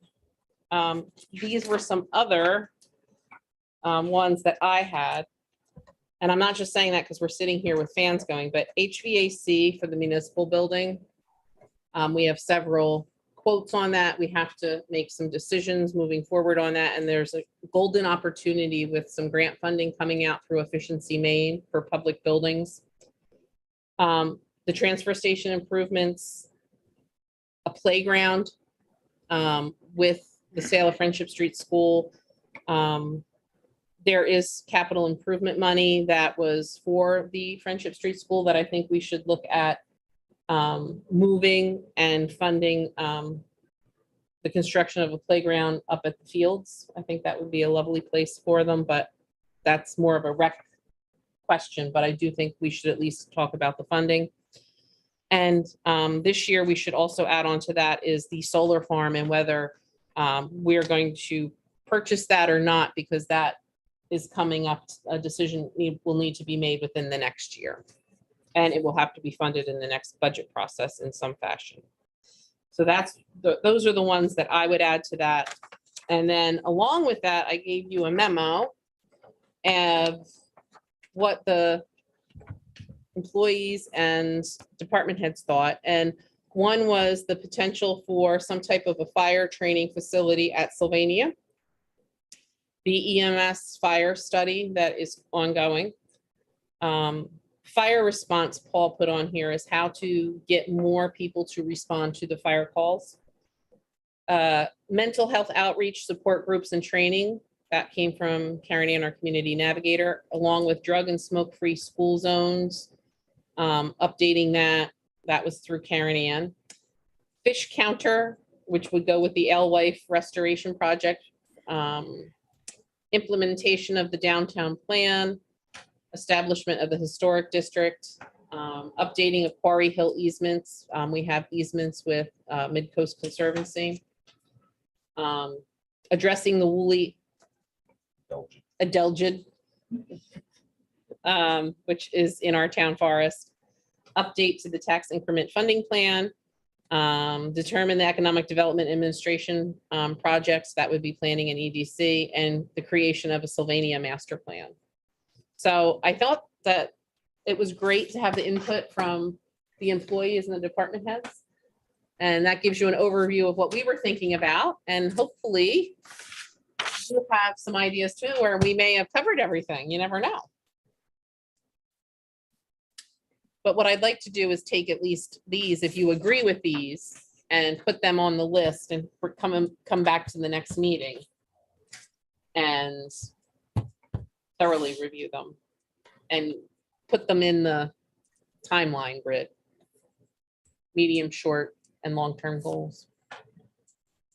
these were some other ones that I had. And I'm not just saying that because we're sitting here with fans going, but HVAC for the municipal building. We have several quotes on that. We have to make some decisions moving forward on that. And there's a golden opportunity with some grant funding coming out through Efficiency Maine for public buildings. The transfer station improvements, a playground with the sale of Friendship Street School. There is capital improvement money that was for the Friendship Street School that I think we should look at moving and funding the construction of a playground up at the fields. I think that would be a lovely place for them, but that's more of a rec question, but I do think we should at least talk about the funding. And this year we should also add on to that is the solar farm and whether we're going to purchase that or not, because that is coming up. A decision will need to be made within the next year. And it will have to be funded in the next budget process in some fashion. So those are the ones that I would add to that. And then along with that, I gave you a memo of what the employees and department heads thought. And one was the potential for some type of a fire training facility at Sylvania. The EMS fire study that is ongoing. Fire response, Paul put on here, is how to get more people to respond to the fire calls. Mental health outreach, support groups and training, that came from Karen Ann, our community navigator, along with drug and smoke-free school zones. Updating that was through Karen Ann. Fish counter, which would go with the alewife restoration project. Implementation of the downtown plan, establishment of the historic district, updating of Quarry Hill easements. We have easements with Mid-Coast Conservancy. Addressing the woolly adelgid, which is in our town forest. Update to the tax increment funding plan. Determine the economic development administration projects, that would be planning and EDC, and the creation of a Sylvania master plan. So I thought that it was great to have the input from the employees and the department heads. And that gives you an overview of what we were thinking about. And hopefully you have some ideas too, where we may have covered everything. You never know. But what I'd like to do is take at least these, if you agree with these, and put them on the list and come back to the next meeting and thoroughly review them and put them in the timeline grid. Medium, short, and long-term goals.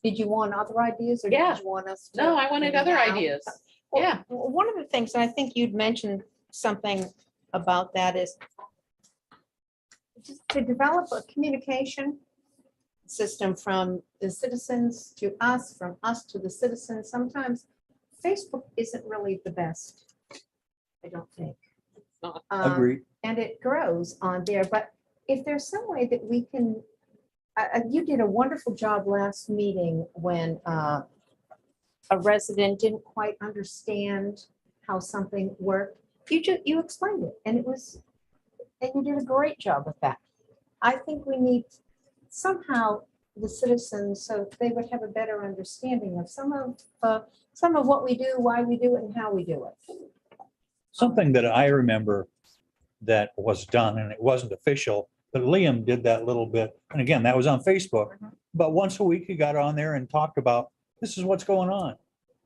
Did you want other ideas or Yeah. did you want us? to No, I wanted bring other it down? ideas. Well, Yeah. One of the things, and I think you'd mentioned something about that, is to develop a communication system from the citizens to us, from us to the citizens. Sometimes Facebook isn't really the best, I don't think. not. Agreed. And it grows on there, but if there's some way that we can, you did a wonderful job last meeting when a resident didn't quite understand how something worked. You explained it and you did a great job with that. I think we need somehow the citizens, so they would have a better understanding of some of what we do, why we do it and how we do it. Something that I remember that was done, and it wasn't official, but Liam did that little bit. And again, that was on Facebook. But once a week, he got on there and talked about, this is what's going on,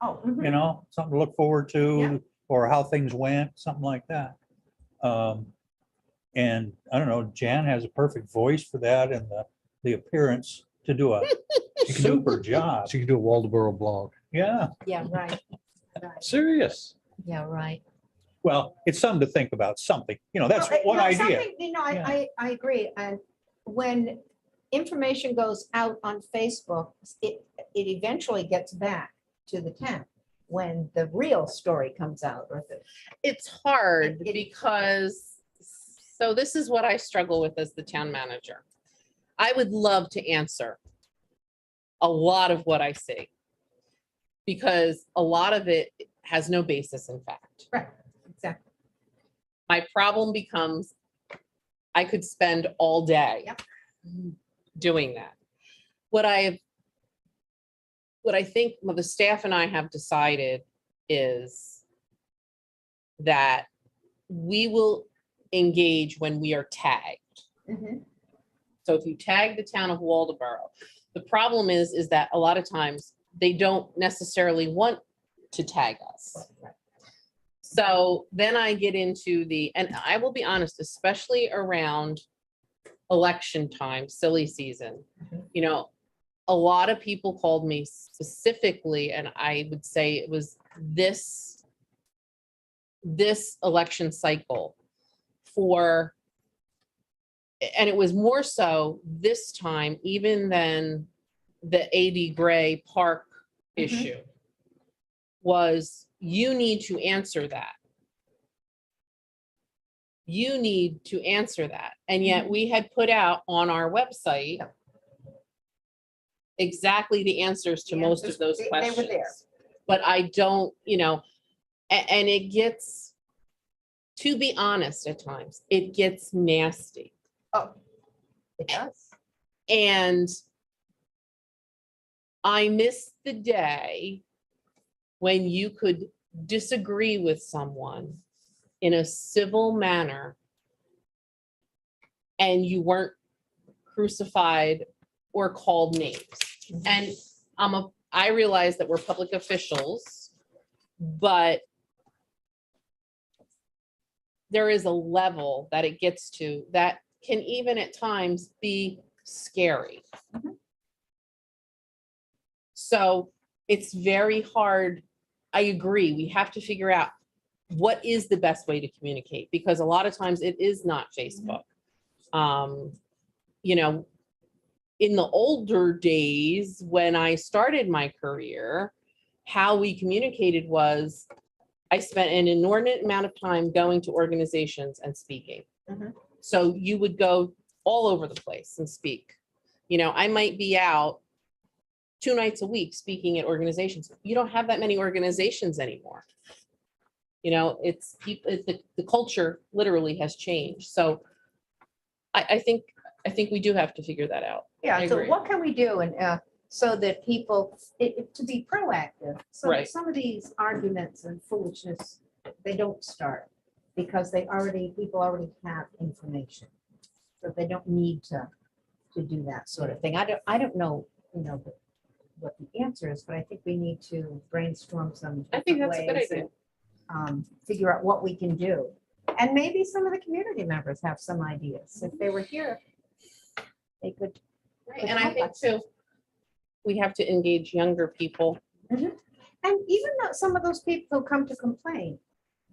Oh, you know, something to look forward to, or how things went, something like that. And I don't know, Jan has a perfect voice for that and the appearance to do a super job. So you can do a Waldeboro blog. Yeah, yeah, right. Serious. Yeah, right. well, it's something to think about, something, you know, that's one idea. Something, Yeah. I agree. And when information goes out on Facebook, it eventually gets back to the town when the real story comes out. Or It's hard It- because, so this is what I struggle with as the town manager. I would love to answer a lot of what I see, because a lot of it has no basis in fact. Right, exactly. My problem becomes, I could spend all day Yep. doing that. What I think what the staff and I have decided is that we will engage when we are tagged. Mhm. So if you tag the town of Waldeboro, the problem is that a lot of times they don't necessarily want to tag us. So then I get into and I will be honest, especially around election time, silly season, you know, a lot of people called me specifically, and I would say it was this election cycle and it was more so this time even than the AD Gray Park issue, was you need to answer that. You need to answer that. And yet we had put out on our website exactly the answers to The most answers, of those they were questions. there. But I don't, and it gets, to be honest, at times, it gets nasty. Oh, it does. And I miss the day when you could disagree with someone in a civil manner and you weren't crucified or called names. And I realize that we're public officials, but there is a level that it gets to that can even at times be scary. So it's very hard. I agree. We have to figure out what is the best way to communicate, because a lot of times it is not Facebook. In the older days, when I started my career, how we communicated was I spent an inordinate amount of time going to organizations and speaking. So you would go all over the place and speak. I might be out 2 nights a week speaking at organizations. You don't have that many organizations anymore. It's people, the culture literally has changed. So I think we do have to figure that out. I Yeah, so agree. what can we do so that people, to be proactive, so that Right. some of these arguments and foolishness, they don't start. because people already have information. So they don't need to do that sort of thing. I don't know, what the answer is, but I think we need to brainstorm some. I think different that's a good ways idea. and, figure out what we can do. And maybe some of the community members have some ideas. If they were here, they could. Right, and I think too, we have to engage younger people. And even though some of those people who come to complain,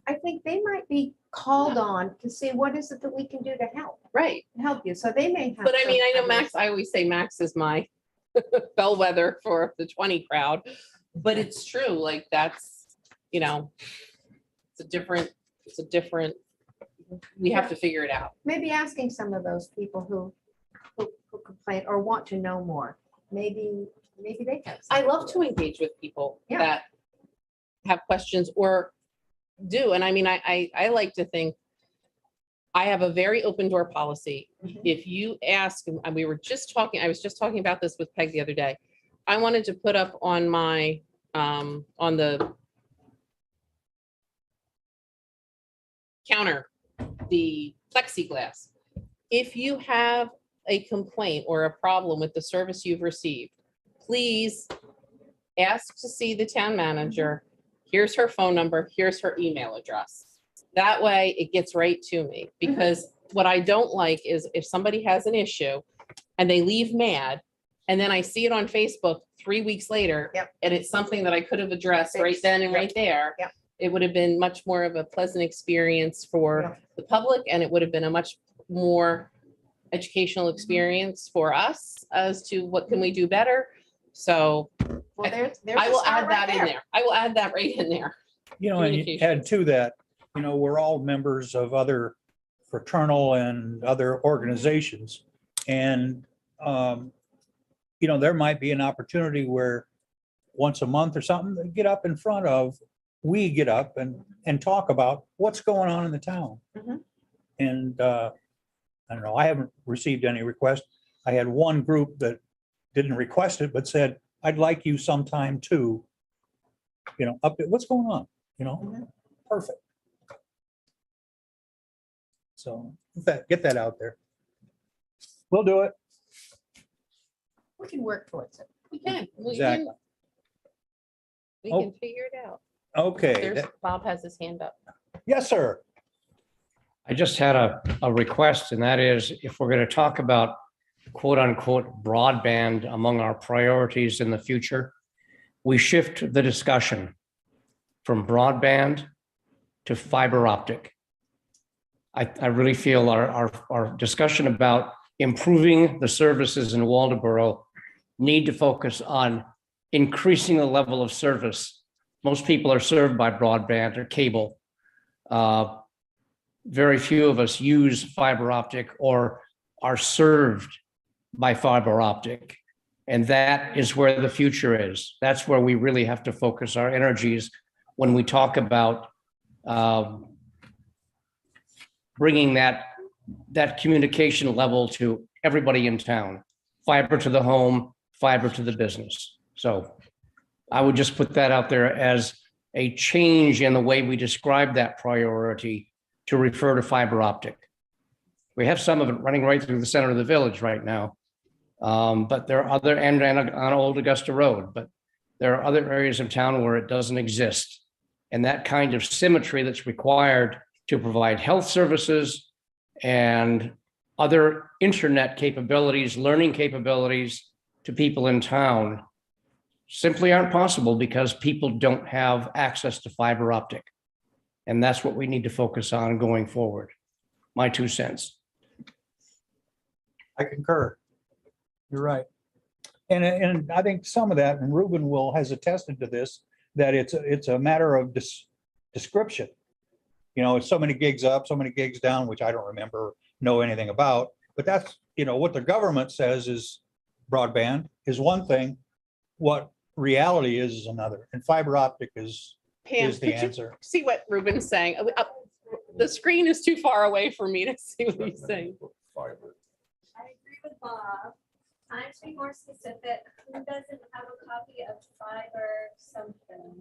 I think they might be called on to see what is it that we can do to Right. help you. So they may have. But I mean, I know some Max, I always say Max is my bellwether for the 20 crowd, but it's true, like that's, it's a different, we have to figure it out. Maybe asking some of those people who complain or want to know more, maybe they have. I some love to ideas. engage with people Yeah. that have questions or do. And I mean, I like to think I have a very open door policy. Mhm. If you ask, and I was just talking about this with Peg the other day. I wanted to put up on my, on the counter, the plexiglass. If you have a complaint or a problem with the service you've received, please ask to see the town manager. Here's her phone number, here's her email address. That way it gets right to me, because what I don't like is if somebody has an issue and they leave mad, and then I see it on Facebook 3 weeks later. Yep. And it's something that I could have addressed right Fixed. then and Yep. right there. Yep. It would have been much more of a pleasant experience for Yep. the public, and it would have been a much more educational experience for us as to what can we do better. So Well, there's I a will start add right that in there. I will add that right in there. And you Communication. add to that, we're all members of other fraternal and other organizations. And, there might be an opportunity where once a month or something, they get up in front of, we get up and talk about what's going on in the town. Mhm. And I don't know, I haven't received any requests. I had one group that didn't request it, but said, I'd like you sometime to, update, what's going on, Mhm. perfect. So get that out there. We'll do it. We can work towards it. We can. Exactly. We Oh. can figure it out. Okay. There's, Bob has his hand up. Yes, sir. I just had a request, and that is if we're going to talk about quote unquote broadband among our priorities in the future, we shift the discussion from broadband to fiber optic. I really feel our discussion about improving the services in Waldeboro need to focus on increasing the level of service. Most people are served by broadband or cable. Very few of us use fiber optic or are served by fiber optic. And that is where the future is. That's where we really have to focus our energies when we talk about bringing that communication level to everybody in town, fiber to the home, fiber to the business. So I would just put that out there as a change in the way we describe that priority to refer to fiber optic. We have some of it running right through the center of the village right now. But there are other, and on Old Augusta Road, but there are other areas of town where it doesn't exist. And that kind of symmetry that's required to provide health services and other internet capabilities, learning capabilities to people in town simply aren't possible because people don't have access to fiber optic. And that's what we need to focus on going forward. My 2 cents. I concur. You're right. And I think some of that, and Ruben has attested to this, that it's a matter of description. It's so many gigs up, so many gigs down, which I don't know anything about, but that's, what the government says is broadband is one thing. What reality is another, and fiber optic is Pam, the could you answer. see what Ruben's saying? The screen is too far away for me to see what he's saying. Fiber. I agree with Bob. Time to be more specific. Who doesn't have a copy of fiber something?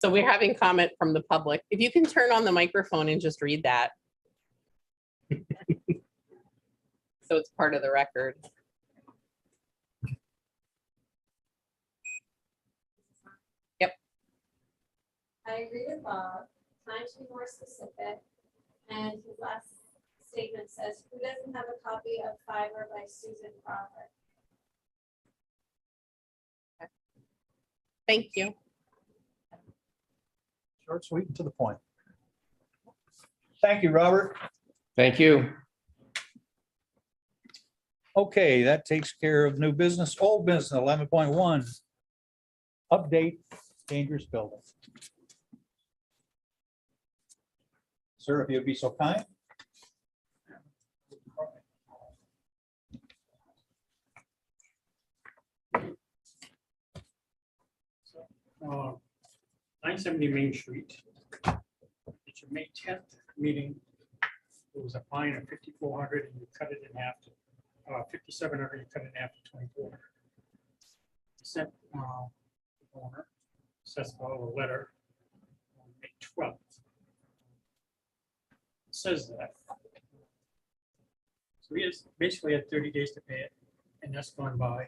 So we're having comment from the public. If you can turn on the microphone and just read that. So it's part of the record. I agree with Bob. Time to be more specific. And his last statement says, who doesn't have a copy of Fiverr by Susan Crawford? Thank you. Short, sweet, and to the point. Thank you, Robert. Thank you. Okay, that takes care of new business, old business, 11.1. Update dangerous building. Sir, if you'd be so kind. 970 Main Street. It's your May 10th meeting. It was a fine of 5,400 and you cut it in half to 5,700, you cut it in half to 2,400. Sent the owner, Cecil, a letter on May 12th. It says that. So he has basically had 30 days to pay it, and that's gone by.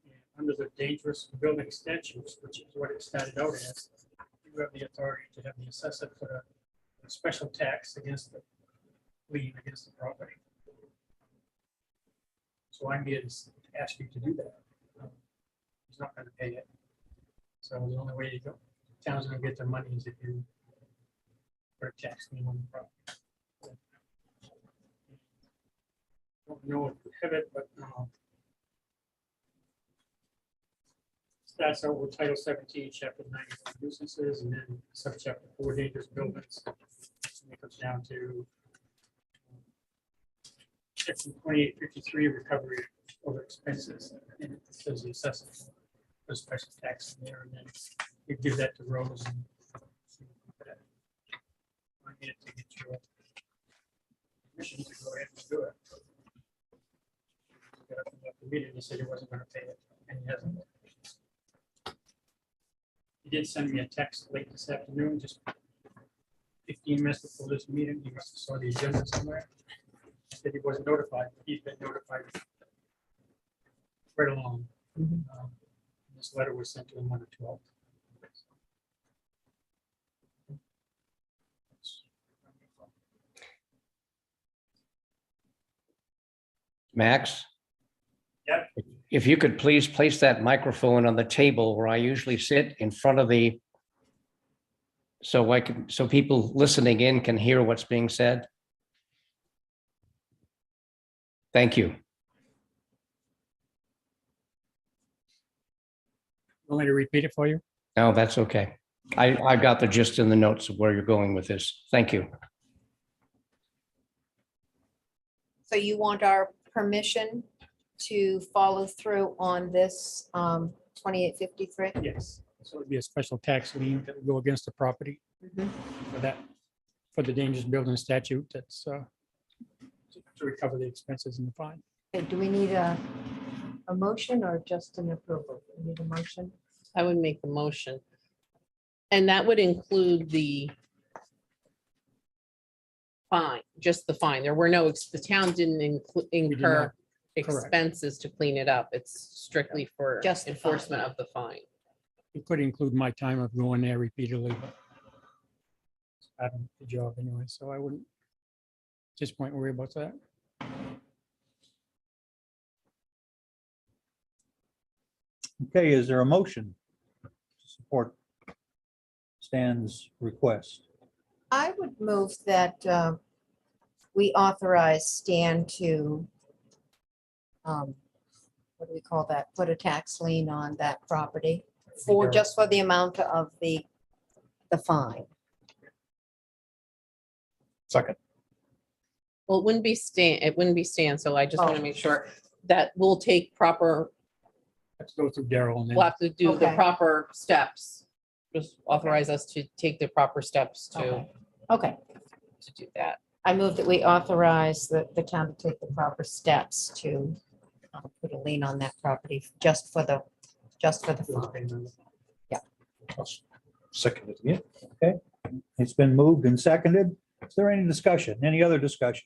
And under the dangerous building statutes, which is what it started out as, you have the authority to have the assessor put a special tax against the lien against the property. So I'm here to ask you to do that. He's not going to pay it. So the only way you go, town's going to get their money is if you put a tax lien on the property. Don't know if you have it, but starts out with Title 17, Chapter 91 nuisances, and then subchapter 4 dangerous buildings. And it comes down to Section 2853 recovery over expenses, and it says the assessor the special tax in there, and then you give that to Rose. And I needed to get your permission to go ahead and do it. Got up at the meeting, he said he wasn't going to pay it, and he hasn't. He did send me a text late this afternoon, just 15 minutes before this meeting. He must have saw the agenda somewhere. Said he wasn't notified, but he's been notified right along. This letter was sent to him on the 12th. Max? Yep. If you could please place that microphone on the table where I usually sit in front of the, so people listening in can hear what's being said. Thank you. Want me to repeat it for you? No, that's okay. I got the gist in the notes of where you're going with this. Thank you. So you want our permission to follow through on this 2853? Yes. So it'd be a special tax lien that would go against the property for that, for the dangerous building statute. That's to recover the expenses and the fine. Okay, do we need a motion or just an approval? We need a motion. I would make the motion. And that would include the fine, just the fine. There were no, the town didn't incur not. expenses to clean it up. It's strictly for Just the fine. enforcement of the fine. It could include my time of going there repeatedly, but I don't the job anyway, so I wouldn't at this point worry about that. Okay, is there a motion to support Stan's request? I would move that we authorize Stan to, what do we call that? Put a tax lien on that property for, just for the amount of the fine. Second. Well, it wouldn't be Stan, so I just want Oh. to make sure that we'll take proper, Let's go through Daryl and we'll then have to do the Okay. proper steps. Just authorize us to take the proper steps to Okay, do that. I move that we authorize the town to take the proper steps to put a lien on that property just for the fine. payment. Yeah. Seconded, yeah. It's been moved and seconded. Is there any discussion? Any other discussion?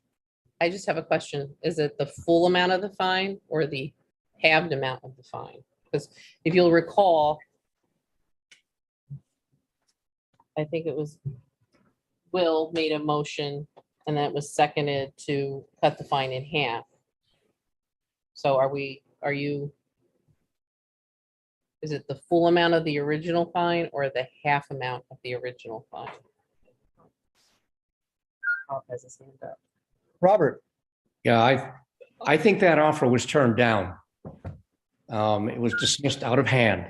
I just have a question. Is it the full amount of the fine or the halved amount of the fine? Because if you'll recall, I think it was Will made a motion and that was seconded to cut the fine in half. So are you? Is it the full amount of the original fine or the half amount of the original fine? Oh, has his hand up. Robert, Yeah, I think that offer was turned down. It was dismissed out of hand.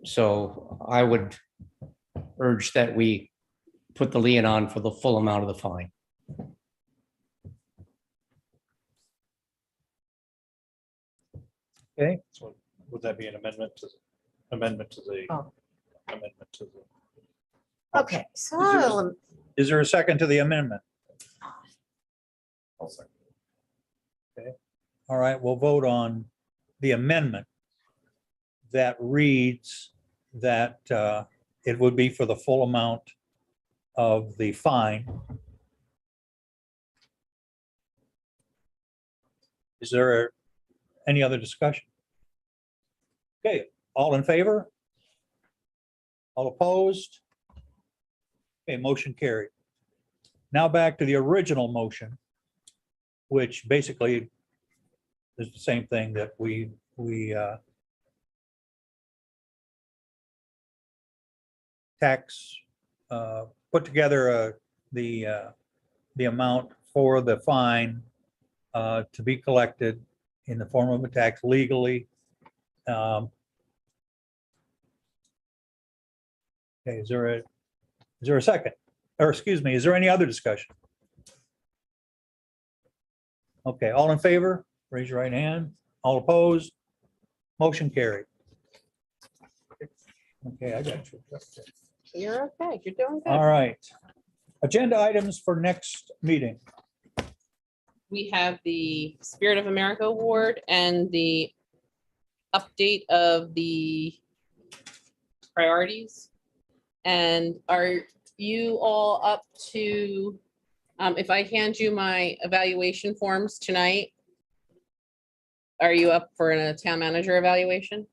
So I would urge that we put the lien on for the full amount of the fine. okay, So would that be an amendment to the amendment to the? Okay, so is there a second to the amendment? I'll second. All right, we'll vote on the amendment that reads that it would be for the full amount of the fine. Is there any other discussion? Okay, all in favor? All opposed? Okay, motion carried. Now back to the original motion, which basically is the same thing that we put together the amount for the fine to be collected in the form of a tax legally. Okay, is there a second? Or excuse me, is there any other discussion? Okay, all in favor, raise your right hand. All opposed? Motion carried. Okay, I got you. You're okay. You're doing good. All right. Agenda items for next meeting. We have the Spirit of America Award and the update of the priorities. And are you all up to, if I hand you my evaluation forms tonight, are you up for a town manager evaluation?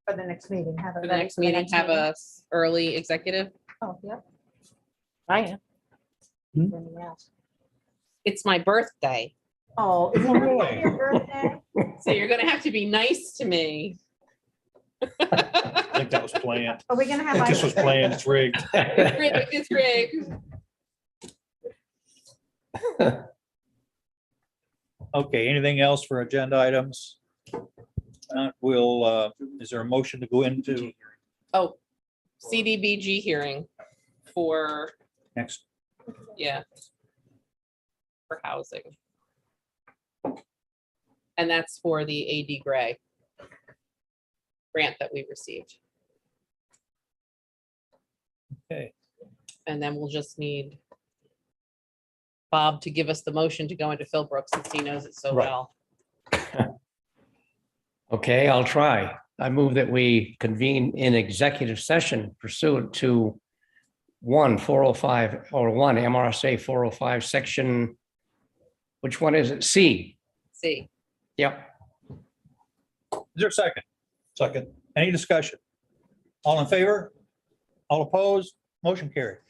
for the next meeting, have it For the ready next meeting, have a early executive? Oh, yep. I am. Hmm? Anyone else? It's my birthday, Oh, is it really your birthday? so you're gonna have to be nice to me. I think that was planned. Are we gonna have? This was planned, it's rigged. It's rigged. Okay, anything else for agenda items? Is there a motion to go into Oh, CDBG hearing for, next? yeah. For housing. And that's for the AD Gray grant that we received. Okay, And then we'll just need Bob to give us the motion to go into Philbrook since he knows it so Right. well. Okay, I'll try. I move that we convene in executive session pursuant to 1:405 or 1 MRSA 405 section. Which one is it? C. See, Yep. is there a second? Second. Any discussion? All in favor? All opposed? Motion carried.